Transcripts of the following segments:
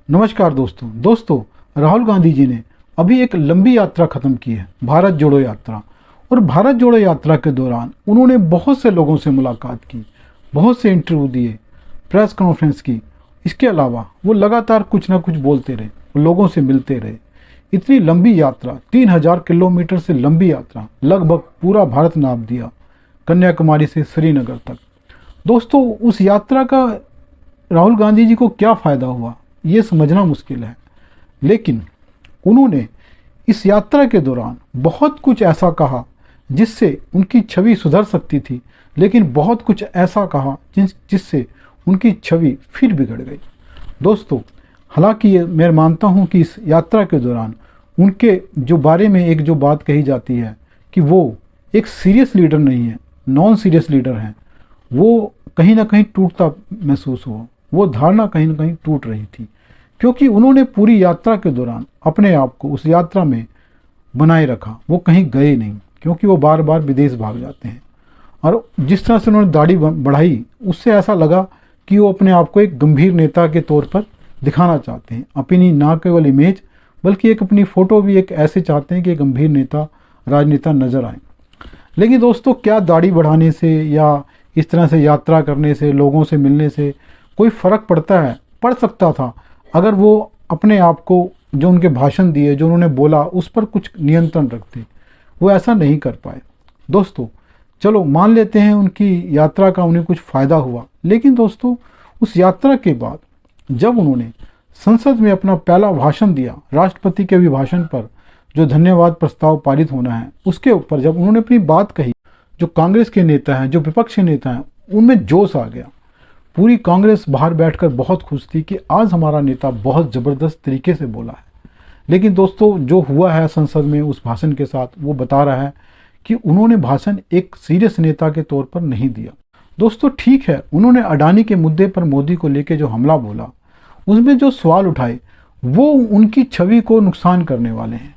नमस्कार दोस्तों राहुल गांधी जी ने अभी एक लंबी यात्रा ख़त्म की है, भारत जोड़ो यात्रा। और भारत जोड़ो यात्रा के दौरान उन्होंने बहुत से लोगों से मुलाकात की, बहुत से इंटरव्यू दिए, प्रेस कॉन्फ्रेंस की। इसके अलावा वो लगातार कुछ ना कुछ बोलते रहे, वो लोगों से मिलते रहे। इतनी लंबी यात्रा, 3000 किलोमीटर से लंबी यात्रा, लगभग पूरा भारत नाप दिया, कन्याकुमारी से श्रीनगर तक। दोस्तों, उस यात्रा का राहुल गांधी जी को क्या फ़ायदा हुआ ये समझना मुश्किल है, लेकिन उन्होंने इस यात्रा के दौरान बहुत कुछ ऐसा कहा जिससे उनकी छवि सुधर सकती थी, लेकिन बहुत कुछ ऐसा कहा जिससे उनकी छवि फिर बिगड़ गई। दोस्तों, हालांकि ये मैं मानता हूँ कि इस यात्रा के दौरान उनके जो बारे में एक जो बात कही जाती है कि वो एक सीरियस लीडर नहीं है, नॉन सीरियस लीडर हैं, वो कहीं ना कहीं टूटता महसूस हुआ। वो धारणा कहीं ना कहीं टूट रही थी, क्योंकि उन्होंने पूरी यात्रा के दौरान अपने आप को उस यात्रा में बनाए रखा। वो कहीं गए नहीं, क्योंकि वो बार बार विदेश भाग जाते हैं। और जिस तरह से उन्होंने दाढ़ी बढ़ाई, उससे ऐसा लगा कि वो अपने आप को एक गंभीर नेता के तौर पर दिखाना चाहते हैं। अपनी ना केवल इमेज बल्कि एक अपनी फ़ोटो भी एक ऐसे चाहते हैं कि एक गंभीर नेता, राजनेता नज़र आए। लेकिन दोस्तों, क्या दाढ़ी बढ़ाने से या इस तरह से यात्रा करने से, लोगों से मिलने से कोई फ़र्क पड़ता है? पड़ सकता था, अगर वो अपने आप को, जो उनके भाषण दिए, जो उन्होंने बोला, उस पर कुछ नियंत्रण रखते। वो ऐसा नहीं कर पाए। दोस्तों, चलो मान लेते हैं उनकी यात्रा का उन्हें कुछ फ़ायदा हुआ, लेकिन दोस्तों उस यात्रा के बाद जब उन्होंने संसद में अपना पहला भाषण दिया, राष्ट्रपति के अभिभाषण पर जो धन्यवाद प्रस्ताव पारित होना है, उसके ऊपर जब उन्होंने अपनी बात कही, जो कांग्रेस के नेता हैं, जो विपक्ष के नेता हैं, उनमें जोश आ गया। पूरी कांग्रेस बाहर बैठकर बहुत खुश थी कि आज हमारा नेता बहुत ज़बरदस्त तरीके से बोला है। लेकिन दोस्तों, जो हुआ है संसद में उस भाषण के साथ, वो बता रहा है कि उन्होंने भाषण एक सीरियस नेता के तौर पर नहीं दिया। दोस्तों, ठीक है, उन्होंने अडानी के मुद्दे पर मोदी को लेकर जो हमला बोला, उसमें जो सवाल उठाए, वो उनकी छवि को नुकसान करने वाले हैं।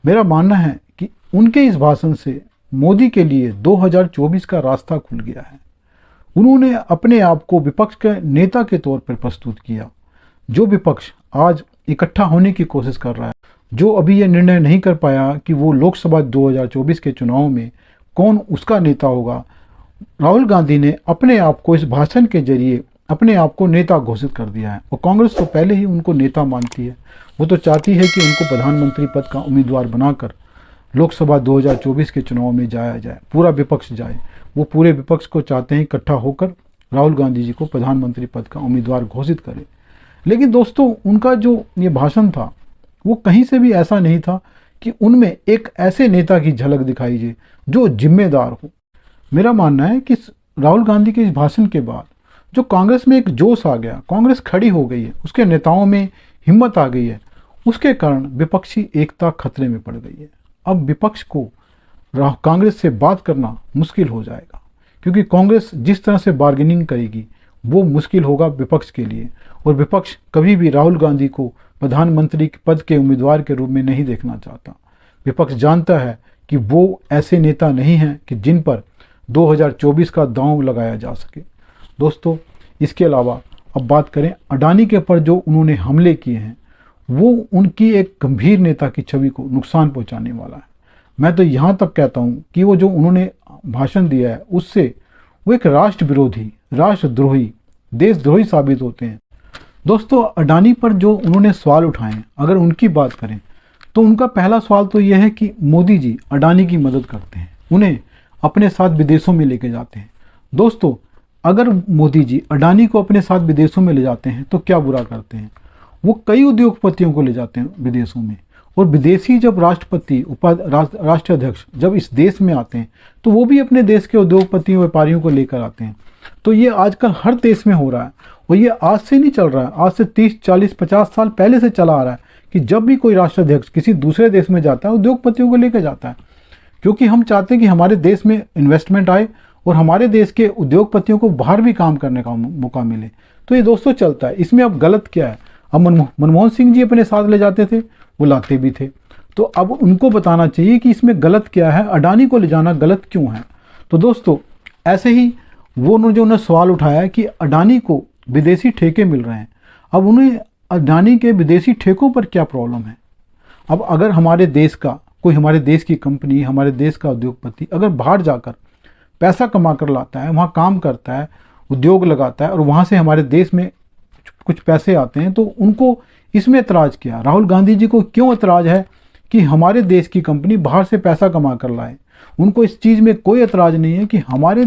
मेरा मानना है कि उनके इस भाषण से मोदी के लिए 2024 का रास्ता खुल गया है। उन्होंने अपने आप को विपक्ष के नेता के तौर पर प्रस्तुत किया। जो विपक्ष आज इकट्ठा होने की कोशिश कर रहा है, जो अभी ये निर्णय नहीं कर पाया कि वो लोकसभा 2024 के चुनाव में कौन उसका नेता होगा, राहुल गांधी ने अपने आप को इस भाषण के जरिए अपने आप को नेता घोषित कर दिया है। और कांग्रेस तो पहले ही उनको नेता मानती है। वो तो चाहती है कि उनको प्रधानमंत्री पद का उम्मीदवार बनाकर लोकसभा 2024 के चुनाव में जाया जाए, पूरा विपक्ष जाए। वो पूरे विपक्ष को चाहते हैं इकट्ठा होकर राहुल गांधी जी को प्रधानमंत्री पद का उम्मीदवार घोषित करें। लेकिन दोस्तों, उनका जो ये भाषण था, वो कहीं से भी ऐसा नहीं था कि उनमें एक ऐसे नेता की झलक दिखाई दे जो जिम्मेदार हो। मेरा मानना है कि राहुल गांधी के इस भाषण के बाद जो कांग्रेस में एक जोश आ गया, कांग्रेस खड़ी हो गई है, उसके नेताओं में हिम्मत आ गई है, उसके कारण विपक्षी एकता खतरे में पड़ गई है। अब विपक्ष को कांग्रेस से बात करना मुश्किल हो जाएगा, क्योंकि कांग्रेस जिस तरह से बार्गेनिंग करेगी वो मुश्किल होगा विपक्ष के लिए। और विपक्ष कभी भी राहुल गांधी को प्रधानमंत्री पद के उम्मीदवार के रूप में नहीं देखना चाहता। विपक्ष जानता है कि वो ऐसे नेता नहीं हैं कि जिन पर 2024 का दांव लगाया जा सके। दोस्तों, इसके अलावा अब बात करें अडानी के पर जो उन्होंने हमले किए हैं, वो उनकी एक गंभीर नेता की छवि को नुकसान पहुंचाने वाला है। मैं तो यहाँ तक कहता हूँ कि वो जो उन्होंने भाषण दिया है, उससे वो एक राष्ट्र विरोधी, राष्ट्रद्रोही, देशद्रोही साबित होते हैं। दोस्तों, अडानी पर जो उन्होंने सवाल उठाए हैं, अगर उनकी बात करें तो उनका पहला सवाल तो यह है कि मोदी जी अडानी की मदद करते हैं, उन्हें अपने साथ विदेशों में लेके जाते हैं। दोस्तों, अगर मोदी जी अडानी को अपने साथ विदेशों में ले जाते हैं तो क्या बुरा करते हैं? वो कई उद्योगपतियों को ले जाते हैं विदेशों में। और विदेशी जब राष्ट्रपति, राष्ट्रीय अध्यक्ष जब इस देश में आते हैं तो वो भी अपने देश के उद्योगपतियों, व्यापारियों को लेकर आते हैं। तो ये आजकल हर देश में हो रहा है, और ये आज से नहीं चल रहा है, आज से 30, 40, 50 साल पहले से चला आ रहा है कि जब भी कोई राष्ट्राध्यक्ष किसी दूसरे देश में जाता है, उद्योगपतियों को लेकर जाता है, क्योंकि हम चाहते हैं कि हमारे देश में इन्वेस्टमेंट आए और हमारे देश के उद्योगपतियों को बाहर भी काम करने का मौका मिले। तो ये दोस्तों चलता है। इसमें अब गलत क्या है? अब मनमोहन सिंह जी अपने साथ ले जाते थे, वो लाते भी थे, तो अब उनको बताना चाहिए कि इसमें गलत क्या है, अडानी को ले जाना गलत क्यों है। तो दोस्तों, ऐसे ही वो उन्होंने सवाल उठाया कि अडानी को विदेशी ठेके मिल रहे हैं। अब उन्हें अडानी के विदेशी ठेकों पर क्या प्रॉब्लम है। अब अगर हमारे देश का कोई, हमारे देश की कंपनी, हमारे देश का उद्योगपति अगर बाहर जाकर पैसा कमा कर लाता है, वहाँ काम करता है, उद्योग लगाता है और वहाँ से हमारे देश में कुछ पैसे आते हैं, तो उनको इसमें एतराज़ क्या। राहुल गांधी जी को क्यों एतराज़ है कि हमारे देश की कंपनी बाहर से पैसा कमा कर लाए। उनको इस चीज़ में कोई एतराज़ नहीं है कि हमारे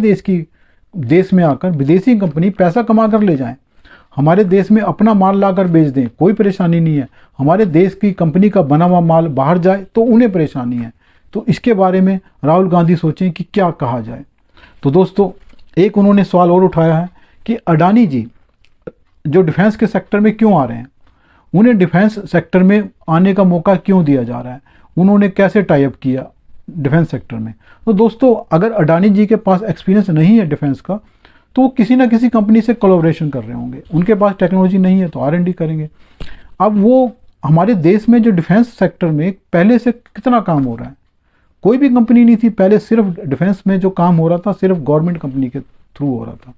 देश में आकर विदेशी कंपनी पैसा कमा कर ले जाएं, हमारे देश में अपना माल लाकर बेच दें, कोई परेशानी नहीं है। हमारे देश की कंपनी का बना हुआ माल बाहर जाए तो उन्हें परेशानी है। तो इसके बारे में राहुल गांधी सोचें कि क्या कहा जाए। तो दोस्तों, एक उन्होंने सवाल और उठाया है कि अडानी जी जो डिफेंस के सेक्टर में क्यों आ रहे हैं, उन्हें डिफेंस सेक्टर में आने का मौका क्यों दिया जा रहा है, उन्होंने कैसे टाई अप किया डिफेंस सेक्टर में। तो दोस्तों, अगर अडानी जी के पास एक्सपीरियंस नहीं है डिफेंस का, तो वो किसी ना किसी कंपनी से कोलैबोरेशन कर रहे होंगे। उनके पास टेक्नोलॉजी नहीं है तो R&D करेंगे। अब वो हमारे देश में जो डिफेंस सेक्टर में पहले से कितना काम हो रहा है, कोई भी कंपनी नहीं थी पहले, सिर्फ डिफेंस में जो काम हो रहा था सिर्फ गवर्नमेंट कंपनी के थ्रू हो रहा था।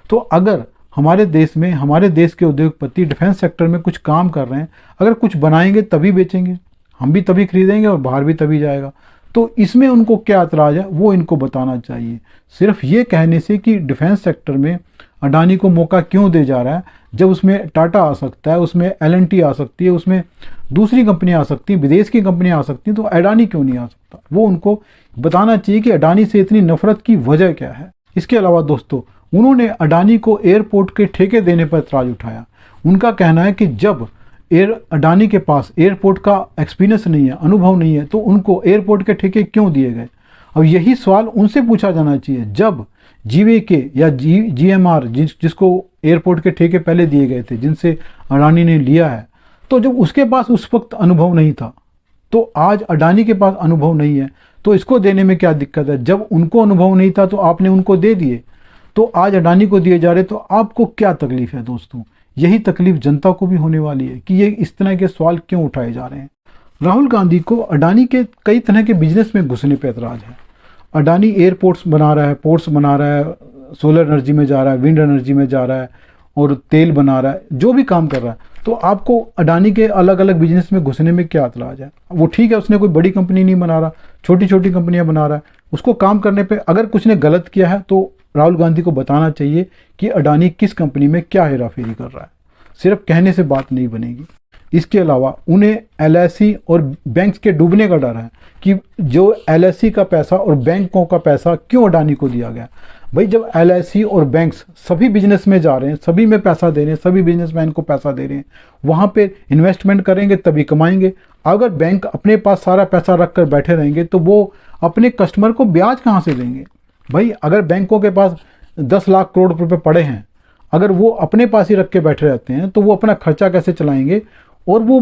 तो अगर हमारे देश में, हमारे देश के उद्योगपति डिफेंस सेक्टर में कुछ काम कर रहे हैं, अगर कुछ बनाएंगे तभी बेचेंगे, हम भी तभी खरीदेंगे और बाहर भी तभी जाएगा। तो इसमें उनको क्या एतराज़ है वो इनको बताना चाहिए। सिर्फ ये कहने से कि डिफेंस सेक्टर में अडानी को मौका क्यों दे जा रहा है, जब उसमें टाटा आ सकता है, उसमें L&T आ सकती है, उसमें दूसरी कंपनियां आ सकती हैं, विदेश की कंपनियां आ सकती हैं, तो अडानी क्यों नहीं आ सकता। वो उनको बताना चाहिए कि अडानी से इतनी नफरत की वजह क्या है। इसके अलावा दोस्तों, उन्होंने अडानी को एयरपोर्ट के ठेके देने पर एतराज़ उठाया। उनका कहना है कि जब अडानी के पास एयरपोर्ट का एक्सपीरियंस नहीं है, अनुभव नहीं है, तो उनको एयरपोर्ट के ठेके क्यों दिए गए। अब यही सवाल उनसे पूछा जाना चाहिए। जब GVK या GMR जिसको एयरपोर्ट के ठेके पहले दिए गए थे, जिनसे अडानी ने लिया है, तो जब उसके पास उस वक्त अनुभव नहीं था, तो आज अडानी के पास अनुभव नहीं है, तो इसको देने में क्या दिक्कत है। जब उनको अनुभव नहीं था तो आपने उनको दे दिए, तो आज अडानी को दिए जा रहे, तो आपको क्या तकलीफ है। दोस्तों, यही तकलीफ जनता को भी होने वाली है कि ये इस तरह के सवाल क्यों उठाए जा रहे हैं। राहुल गांधी को अडानी के कई तरह के बिजनेस में घुसने पर एतराज़ है। अडानी एयरपोर्ट्स बना रहा है, पोर्ट्स बना रहा है, सोलर एनर्जी में जा रहा है, विंड एनर्जी में जा रहा है और तेल बना रहा है, जो भी काम कर रहा है, तो आपको अडानी के अलग अलग बिजनेस में घुसने में क्या एतराज़ है। वो ठीक है, उसने कोई बड़ी कंपनी नहीं बना रहा, छोटी छोटी कंपनियां बना रहा है, उसको काम करने पे अगर कुछ ने गलत किया है तो राहुल गांधी को बताना चाहिए कि अडानी किस कंपनी में क्या हेराफेरी कर रहा है। सिर्फ कहने से बात नहीं बनेगी। इसके अलावा उन्हें LIC और बैंक्स के डूबने का डर है कि जो LIC का पैसा और बैंकों का पैसा क्यों अडानी को दिया गया। भाई, जब LIC और बैंक्स सभी बिजनेस में जा रहे हैं, सभी में पैसा दे रहे हैं, सभी बिजनेसमैन को पैसा दे रहे हैं, वहाँ पे इन्वेस्टमेंट करेंगे तभी कमाएंगे। अगर बैंक अपने पास सारा पैसा रख कर बैठे रहेंगे तो वो अपने कस्टमर को ब्याज कहाँ से देंगे। भाई, अगर बैंकों के पास 10 लाख करोड़ रुपए पड़े हैं, अगर वो अपने पास ही रख के बैठे रहते हैं तो वो अपना खर्चा कैसे चलाएंगे और वो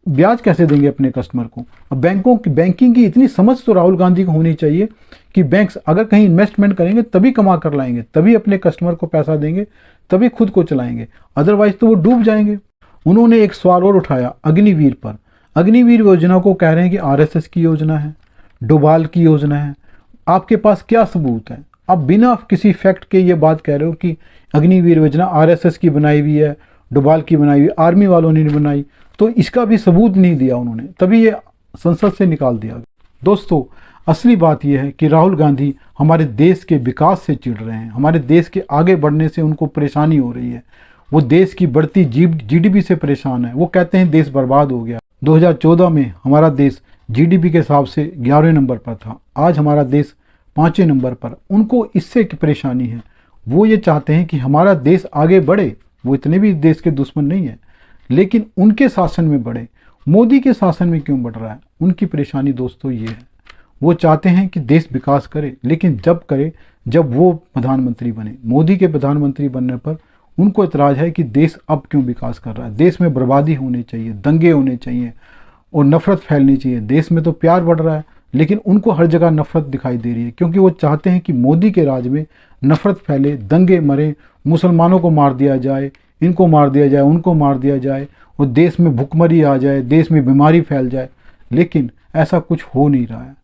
ब्याज कैसे देंगे अपने कस्टमर को। अब बैंकिंग की इतनी समझ तो राहुल गांधी को होनी चाहिए कि बैंक्स अगर कहीं इन्वेस्टमेंट करेंगे तभी कमा कर लाएंगे, तभी अपने कस्टमर को पैसा देंगे, तभी खुद को चलाएंगे, अदरवाइज तो वो डूब जाएंगे। उन्होंने एक सवाल और उठाया अग्निवीर पर। अग्निवीर योजना को कह रहे हैं कि RSS की योजना है, डोभाल की योजना है। आपके पास क्या सबूत है। आप बिना किसी फैक्ट के ये बात कह रहे हो कि अग्निवीर योजना RSS की बनाई हुई है, डोभाल की बनाई हुई, आर्मी वालों ने नहीं बनाई, तो इसका भी सबूत नहीं दिया उन्होंने, तभी ये संसद से निकाल दिया गया। दोस्तों, असली बात यह है कि राहुल गांधी हमारे देश के विकास से चिढ़ रहे हैं, हमारे देश के आगे बढ़ने से उनको परेशानी हो रही है। वो देश की बढ़ती GDP से परेशान है। वो कहते हैं देश बर्बाद हो गया। 2014 में हमारा देश GDP के हिसाब से 11वें नंबर पर था, आज हमारा देश 5वें नंबर पर। उनको इससे की परेशानी है। वो ये चाहते हैं कि हमारा देश आगे बढ़े। वो इतने भी देश के दुश्मन नहीं है, लेकिन उनके शासन में बढ़े। मोदी के शासन में क्यों बढ़ रहा है, उनकी परेशानी दोस्तों ये है। वो चाहते हैं कि देश विकास करे, लेकिन जब करे जब वो प्रधानमंत्री बने। मोदी के प्रधानमंत्री बनने पर उनको इतराज़ है कि देश अब क्यों विकास कर रहा है। देश में बर्बादी होनी चाहिए, दंगे होने चाहिए और नफरत फैलनी चाहिए। देश में तो प्यार बढ़ रहा है, लेकिन उनको हर जगह नफरत दिखाई दे रही है, क्योंकि वो चाहते हैं कि मोदी के राज में नफरत फैले, दंगे मरे, मुसलमानों को मार दिया जाए, इनको मार दिया जाए, उनको मार दिया जाए और देश में भुखमरी आ जाए, देश में बीमारी फैल जाए। लेकिन ऐसा कुछ हो नहीं रहा है।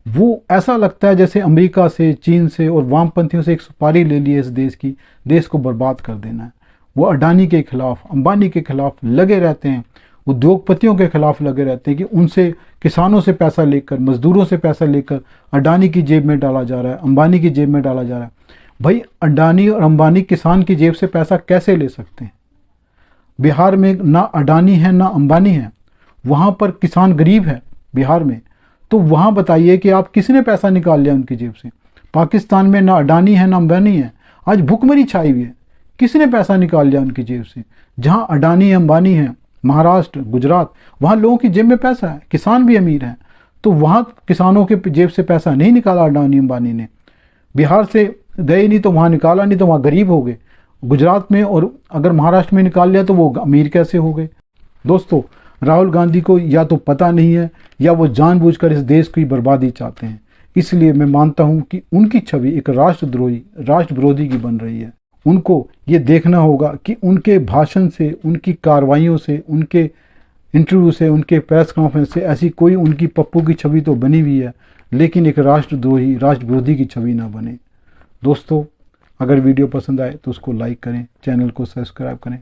वो ऐसा लगता है जैसे अमेरिका से, चीन से और वामपंथियों से एक सुपारी ले ली है इस देश की, देश को बर्बाद कर देना है। वो अडानी के खिलाफ, अंबानी के खिलाफ लगे रहते हैं, उद्योगपतियों के खिलाफ लगे रहते हैं कि उनसे, किसानों से पैसा लेकर, मजदूरों से पैसा लेकर अडानी की जेब में डाला जा रहा है, अंबानी की जेब में डाला जा रहा है। भाई अडानी और अंबानी किसान की जेब से पैसा कैसे ले सकते हैं? बिहार में ना अडानी है ना अंबानी है, वहाँ पर किसान गरीब है बिहार में, तो वहाँ बताइए कि आप किसने पैसा निकाल लिया उनकी जेब से? पाकिस्तान में ना अडानी है ना अंबानी है, आज भुखमरी छाई हुई है, किसने पैसा निकाल लिया उनकी जेब से? जहाँ अडानी अंबानी है, महाराष्ट्र, गुजरात, वहाँ लोगों की जेब में पैसा है, किसान भी अमीर हैं, तो वहाँ किसानों के जेब से पैसा नहीं निकाला अडानी अंबानी ने। बिहार से गए नहीं तो वहाँ निकाला नहीं तो वहाँ गरीब हो गए, गुजरात में और अगर महाराष्ट्र में निकाल लिया तो वो अमीर कैसे हो गए? दोस्तों, राहुल गांधी को या तो पता नहीं है या वो जानबूझकर इस देश की बर्बादी चाहते हैं। इसलिए मैं मानता हूं कि उनकी छवि एक राष्ट्रद्रोही, राष्ट्र विरोधी की बन रही है। उनको ये देखना होगा कि उनके भाषण से, उनकी कार्रवाइयों से, उनके इंटरव्यू से, उनके प्रेस कॉन्फ्रेंस से ऐसी कोई उनकी पप्पू की छवि तो बनी हुई है, लेकिन एक राष्ट्रद्रोही, राष्ट्र विरोधी की छवि ना बने। दोस्तों, अगर वीडियो पसंद आए तो उसको लाइक करें, चैनल को सब्सक्राइब करें।